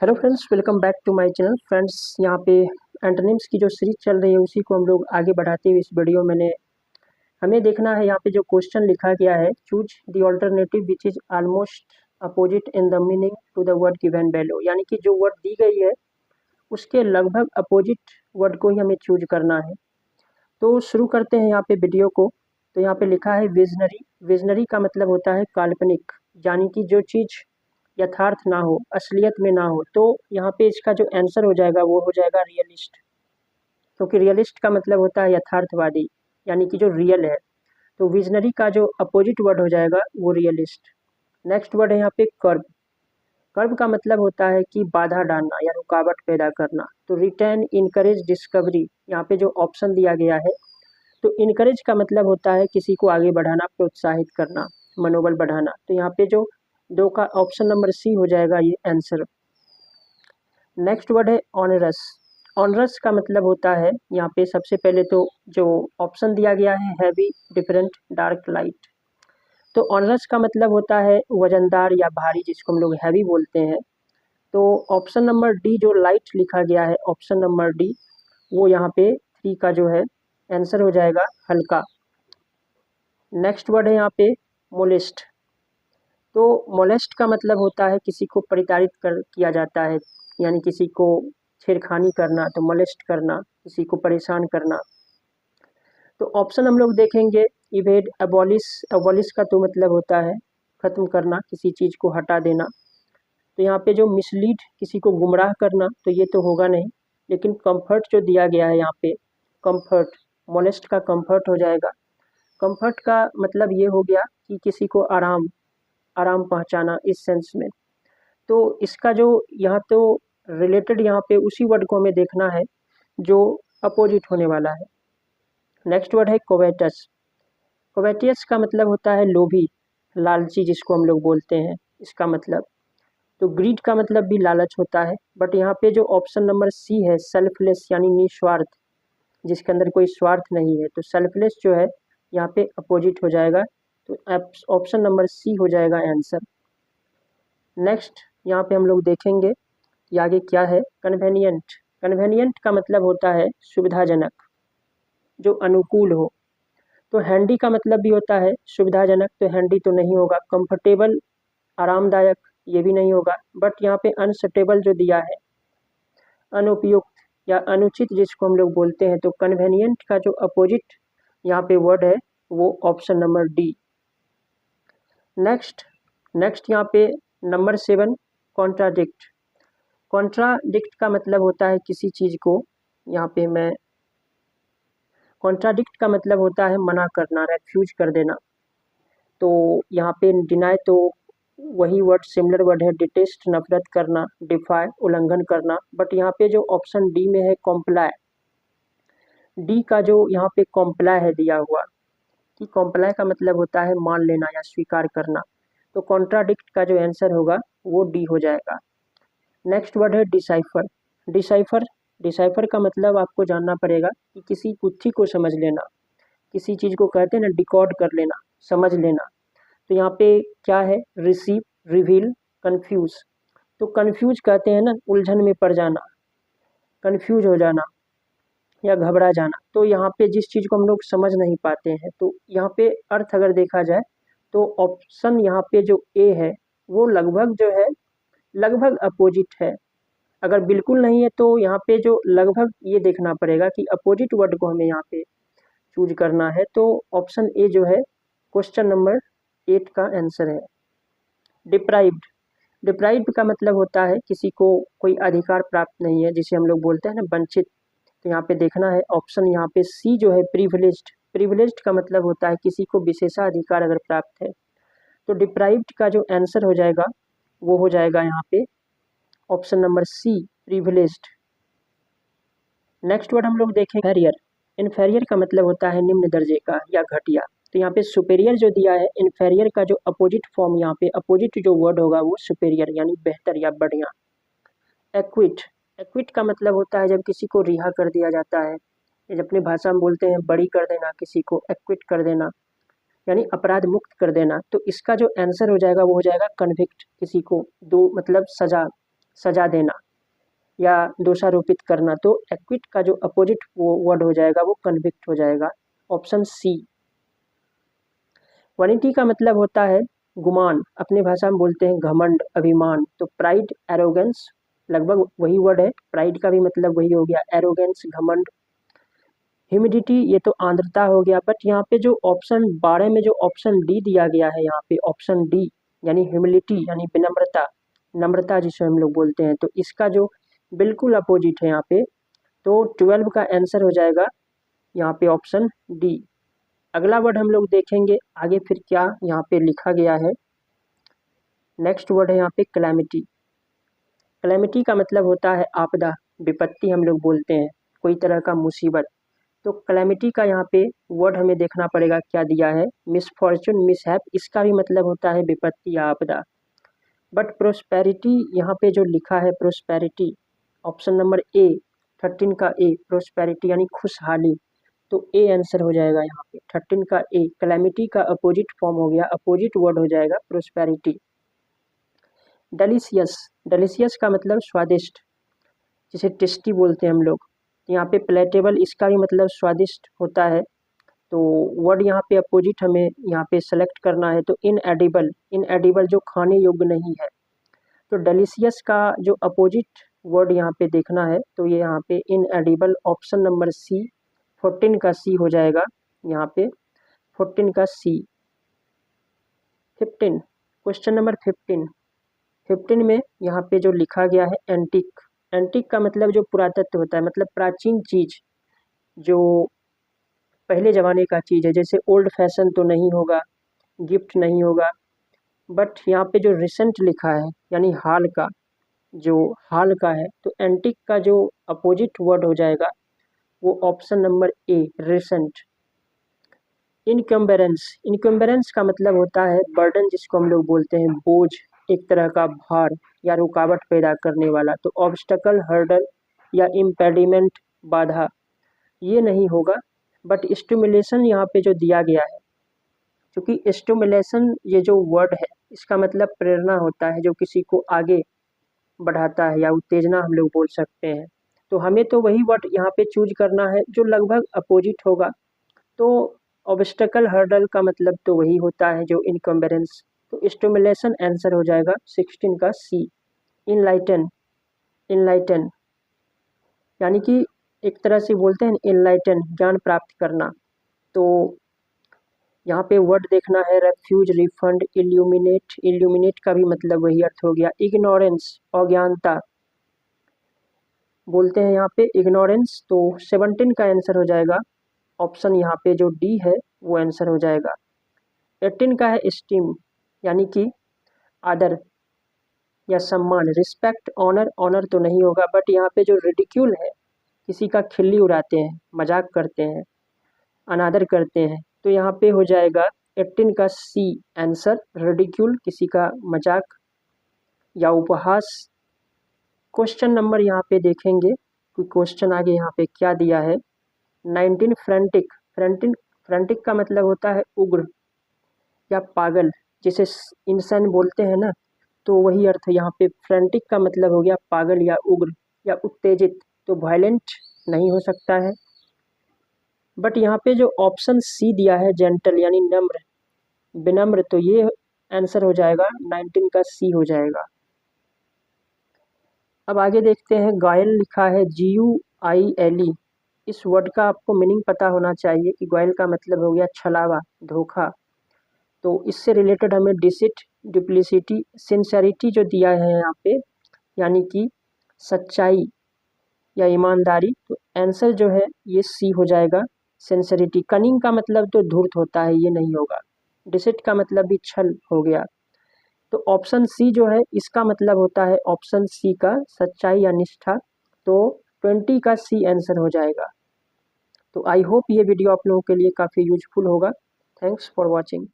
Hello friends, welcome back to my channel. Friends, यहाँ पे antonyms की जो सीरीज चल रही है उसी को हम लोग आगे बढ़ाते हुए इस वीडियो में हमें देखना है। यहाँ पे जो क्वेश्चन लिखा गया है, choose the alternative which is almost opposite in the meaning to the word given below. यानी कि जो वर्ड दी गई है उसके लगभग अपोजिट वर्ड को ही हमें चूज करना है। तो शुरू करते हैं यहाँ पे वीडियो को। तो यहाँ पे लिखा है विजनरी। विजनरी का मतलब होता है काल्पनिक, यानी कि जो चीज़ यथार्थ ना हो, असलियत में ना हो। तो यहाँ पे इसका जो आंसर हो जाएगा वो हो जाएगा रियलिस्ट, क्योंकि रियलिस्ट का मतलब होता है यथार्थवादी, यानी कि जो रियल है। तो विजनरी का जो अपोजिट वर्ड हो जाएगा वो रियलिस्ट। नेक्स्ट वर्ड है यहाँ पे कर्व। कर्व का मतलब होता है कि बाधा डालना या रुकावट पैदा करना। तो रिटेन, इनकरेज, डिस्कवरी, यहाँ पे जो ऑप्शन दिया गया है, तो इनकरेज का मतलब होता है किसी को आगे बढ़ाना, प्रोत्साहित करना, मनोबल बढ़ाना। तो यहाँ पे जो दो का ऑप्शन नंबर सी हो जाएगा ये आंसर। नेक्स्ट वर्ड है ऑनरस। ऑनरस का मतलब होता है, यहाँ पे सबसे पहले तो जो ऑप्शन दिया गया है हैवी, डिफरेंट, डार्क, लाइट। तो ऑनरस का मतलब होता है वजनदार या भारी, जिसको हम लोग हैवी बोलते हैं। तो ऑप्शन नंबर डी जो लाइट लिखा गया है, ऑप्शन नंबर डी, वो यहाँ पे 3 का जो है आंसर हो जाएगा हल्का। नेक्स्ट वर्ड है यहाँ पे मोलेस्ट। तो मोलेस्ट का मतलब होता है किसी को परिताड़ित किया जाता है, यानी किसी को छेड़खानी करना। तो मोलेस्ट करना, किसी को परेशान करना। तो ऑप्शन हम लोग देखेंगे इवेड, अबॉलिश। अबॉलिश का तो मतलब होता है खत्म करना, किसी चीज़ को हटा देना। तो यहाँ पे जो मिसलीड, किसी को गुमराह करना, तो ये तो होगा नहीं। लेकिन कंफर्ट जो दिया गया है यहाँ पे, कंफर्ट, मोलेस्ट का कंफर्ट हो जाएगा। कंफर्ट का मतलब ये हो गया कि किसी को आराम आराम पहुंचाना, इस सेंस में। तो इसका जो यहाँ तो रिलेटेड यहाँ पे उसी वर्ड को हमें देखना है जो अपोजिट होने वाला है। नेक्स्ट वर्ड है कोवेटस। कोवेटियस का मतलब होता है लोभी, लालची, जिसको हम लोग बोलते हैं, इसका मतलब। तो ग्रीड का मतलब भी लालच होता है। बट यहाँ पे जो ऑप्शन नंबर सी है, सेल्फलेस, यानी निस्वार्थ, जिसके अंदर कोई स्वार्थ नहीं है। तो सेल्फलेस जो है यहाँ पे अपोजिट हो जाएगा। तो ऑप्शन नंबर सी हो जाएगा आंसर। नेक्स्ट यहाँ पे हम लोग देखेंगे ये आगे क्या है, कन्वेनियंट। कन्वेनियंट का मतलब होता है सुविधाजनक, जो अनुकूल हो। तो हैंडी का मतलब भी होता है सुविधाजनक, तो हैंडी तो नहीं होगा। कंफर्टेबल, आरामदायक, ये भी नहीं होगा। बट यहाँ पे अनसटेबल जो दिया है, अनुपयुक्त या अनुचित, जिसको हम लोग बोलते हैं। तो कन्वेनियंट का जो अपोजिट यहाँ पे वर्ड है वो ऑप्शन नंबर डी। नेक्स्ट यहाँ पे नंबर 7, कॉन्ट्राडिक्ट। कॉन्ट्राडिक्ट का मतलब होता है किसी चीज़ को, यहाँ पे मैं, कॉन्ट्राडिक्ट का मतलब होता है मना करना, रेफ्यूज कर देना। तो यहाँ पे डिनाई तो वही वर्ड, सिमिलर वर्ड है, डिटेस्ट, नफरत करना, डिफाई, उल्लंघन करना। बट यहाँ पे जो ऑप्शन डी में है कॉम्प्लाई, डी का जो यहाँ पे कॉम्प्लाई है दिया हुआ, कि कॉम्प्लाई का मतलब होता है मान लेना या स्वीकार करना। तो कॉन्ट्राडिक्ट का जो आंसर होगा वो डी हो जाएगा। नेक्स्ट वर्ड है डिसाइफर। डिसाइफर डिसाइफर का मतलब आपको जानना पड़ेगा कि किसी गुत्थी को समझ लेना, किसी चीज़ को कहते हैं ना डिकोड कर लेना, समझ लेना। तो यहाँ पे क्या है, रिसीव, रिवील, कंफ्यूज। तो कंफ्यूज कहते हैं ना उलझन में पड़ जाना, कंफ्यूज हो जाना या घबरा जाना। तो यहाँ पे जिस चीज़ को हम लोग समझ नहीं पाते हैं, तो यहाँ पे अर्थ अगर देखा जाए तो ऑप्शन यहाँ पे जो ए है वो लगभग जो है, लगभग अपोजिट है। अगर बिल्कुल नहीं है तो यहाँ पे जो लगभग, ये देखना पड़ेगा कि अपोजिट वर्ड को हमें यहाँ पे चूज करना है। तो ऑप्शन ए जो है क्वेश्चन नंबर 8 का आंसर है। डिप्राइव्ड। डिप्राइव्ड का मतलब होता है किसी को कोई अधिकार प्राप्त नहीं है, जिसे हम लोग बोलते हैं ना वंचित। तो यहाँ पे देखना है ऑप्शन यहाँ पे सी जो है प्रिविलेज्ड। प्रिविलेज्ड का मतलब होता है किसी को विशेषाधिकार अगर प्राप्त है। तो डिप्राइव्ड का जो आंसर हो जाएगा वो हो जाएगा यहाँ पे option number C, privileged. Next word हम लोग देखें इन्फेरियर। इन्फेरियर का मतलब होता है निम्न दर्जे का या घटिया। तो यहाँ पे सुपेरियर जो दिया है, इन्फेरियर का जो अपोजिट फॉर्म, यहाँ पे अपोजिट जो वर्ड होगा वो सुपेरियर, यानी बेहतर या बढ़िया। एक्विट। एक्विट का मतलब होता है जब किसी को रिहा कर दिया जाता है, जब अपनी भाषा में बोलते हैं बरी कर देना, किसी को एक्विट कर देना, यानी अपराध मुक्त कर देना। तो इसका जो आंसर हो जाएगा वो हो जाएगा कन्विक्ट, किसी को दो मतलब सजा, सजा देना या दोषारोपित करना, तो एक्विट का जो अपोजिट वर्ड हो जाएगा वो कन्विक्ट हो जाएगा, ऑप्शन सी। वैनिटी का मतलब होता है गुमान, अपने भाषा में बोलते हैं घमंड, अभिमान। तो प्राइड, एरोगेंस लगभग वही वर्ड है, प्राइड का भी मतलब वही हो गया, एरोगेंस घमंड। ह्यूमिडिटी ये तो आर्द्रता हो गया, बट यहाँ पे जो ऑप्शन 12 में जो ऑप्शन डी दिया गया है, यहाँ पे ऑप्शन डी यानी ह्यूमिलिटी यानी विनम्रता, नम्रता जिसे हम लोग बोलते हैं, तो इसका जो बिल्कुल अपोजिट है यहाँ पे, तो 12 का आंसर हो जाएगा यहाँ पे ऑप्शन डी। अगला वर्ड हम लोग देखेंगे आगे फिर क्या यहाँ पे लिखा गया है। नेक्स्ट वर्ड है यहाँ पे कैलेमिटी। कैलेमिटी का मतलब होता है आपदा, विपत्ति हम लोग बोलते हैं, कोई तरह का मुसीबत। तो कैलेमिटी का यहाँ पे वर्ड हमें देखना पड़ेगा क्या दिया है, मिसफॉर्चून, मिसहैप, इसका भी मतलब होता है विपत्ति या आपदा। बट प्रोस्पेरिटी यहाँ पे जो लिखा है प्रोस्पेरिटी, ऑप्शन नंबर ए 13 का ए, प्रोस्पेरिटी यानी खुशहाली, तो ए आंसर हो जाएगा यहाँ पे 13 का ए। कैलेमिटी का अपोजिट फॉर्म हो गया, अपोजिट वर्ड हो जाएगा प्रोस्पेरिटी। डेलिशियस, डेलिशियस का मतलब स्वादिष्ट, जिसे टेस्टी बोलते हैं हम लोग। यहाँ पे प्लेटेबल, इसका भी मतलब स्वादिष्ट होता है, तो वर्ड यहाँ पे अपोजिट हमें यहाँ पे सेलेक्ट करना है। तो इनएडिबल, इनएडिबल जो खाने योग्य नहीं है, तो डेलिशियस का जो अपोजिट वर्ड यहाँ पे देखना है, तो ये यहाँ पे इनएडिबल, ऑप्शन नंबर सी 14 का सी हो जाएगा यहाँ पे 14 का सी। 15, क्वेश्चन नंबर 15 में यहाँ पे जो लिखा गया है एंटीक। एंटीक का मतलब जो पुरातत्व होता है, मतलब प्राचीन चीज, जो पहले ज़माने का चीज़ है, जैसे ओल्ड फैशन तो नहीं होगा, गिफ्ट नहीं होगा, बट यहाँ पे जो रिसेंट लिखा है यानी हाल का, जो हाल का है, तो एंटीक का जो अपोजिट वर्ड हो जाएगा वो ऑप्शन नंबर ए रिसेंट। इनकम्बेरेंस, इनकम्बेरेंस का मतलब होता है बर्डन, जिसको हम लोग बोलते हैं बोझ, एक तरह का भार या रुकावट पैदा करने वाला। तो ऑब्स्टकल, हर्डल या इम्पेडिमेंट, बाधा, ये नहीं होगा। बट स्टिमुलेशन यहाँ पे जो दिया गया है, क्योंकि स्टिमुलेशन ये जो वर्ड है इसका मतलब प्रेरणा होता है, जो किसी को आगे बढ़ाता है या उत्तेजना हम लोग बोल सकते हैं। तो हमें तो वही वर्ड यहाँ पे चूज करना है जो लगभग अपोजिट होगा। तो ऑब्स्टकल, हर्डल का मतलब तो वही होता है जो इनकम्बेरेंस, तो स्टिमुलेशन आंसर हो जाएगा 16 का सी। इनलाइटन, इनलाइटन यानी कि एक तरह से बोलते हैं इनलाइटन, ज्ञान प्राप्त करना। तो यहाँ पे वर्ड देखना है रेफ्यूज, रिफंड, इल्यूमिनेट, इल्यूमिनेट का भी मतलब वही अर्थ हो गया। इग्नोरेंस, अज्ञानता बोलते हैं यहाँ पे इग्नोरेंस, तो 17 का आंसर हो जाएगा ऑप्शन यहाँ पे जो डी है वो आंसर हो जाएगा। 18 का है स्टीम, यानी कि आदर या सम्मान, रिस्पेक्ट, ऑनर, ऑनर तो नहीं होगा, बट यहाँ पे जो रिडिक्यूल है, किसी का खिल्ली उड़ाते हैं, मजाक करते हैं, अनादर करते हैं, तो यहाँ पे हो जाएगा 18 का सी आंसर, रिडिक्यूल, किसी का मजाक या उपहास। क्वेश्चन नंबर यहाँ पे देखेंगे कि क्वेश्चन आगे यहाँ पे क्या दिया है। 19 फ्रेंटिक, फ्रेंटिक, फ्रेंटिक का मतलब होता है उग्र या पागल, जिसे इंसान बोलते हैं ना, तो वही अर्थ यहाँ पे फ्रेंटिक का मतलब हो गया पागल या उग्र या उत्तेजित, तो वायलेंट नहीं हो सकता है। बट यहाँ पे जो ऑप्शन सी दिया है जेंटल यानी नम्र, विनम्र, तो ये आंसर हो जाएगा 19 का सी हो जाएगा। अब आगे देखते हैं गायल लिखा है GUILE। इस वर्ड का आपको मीनिंग पता होना चाहिए कि गायल का मतलब हो गया छलावा, धोखा। तो इससे रिलेटेड हमें डिसिट, डुप्लिसिटी, सिंसेरिटी जो दिया है यहाँ पे, यानी कि सच्चाई या ईमानदारी, तो आंसर जो है ये सी हो जाएगा सिंसेरिटी। कनिंग का मतलब तो धूर्त होता है, ये नहीं होगा। डिसिट का मतलब भी छल हो गया, तो ऑप्शन सी जो है इसका मतलब होता है ऑप्शन सी का सच्चाई या निष्ठा, तो 20 का सी आंसर हो जाएगा। तो आई होप ये वीडियो आप लोगों के लिए काफ़ी यूजफुल होगा। Thanks for watching.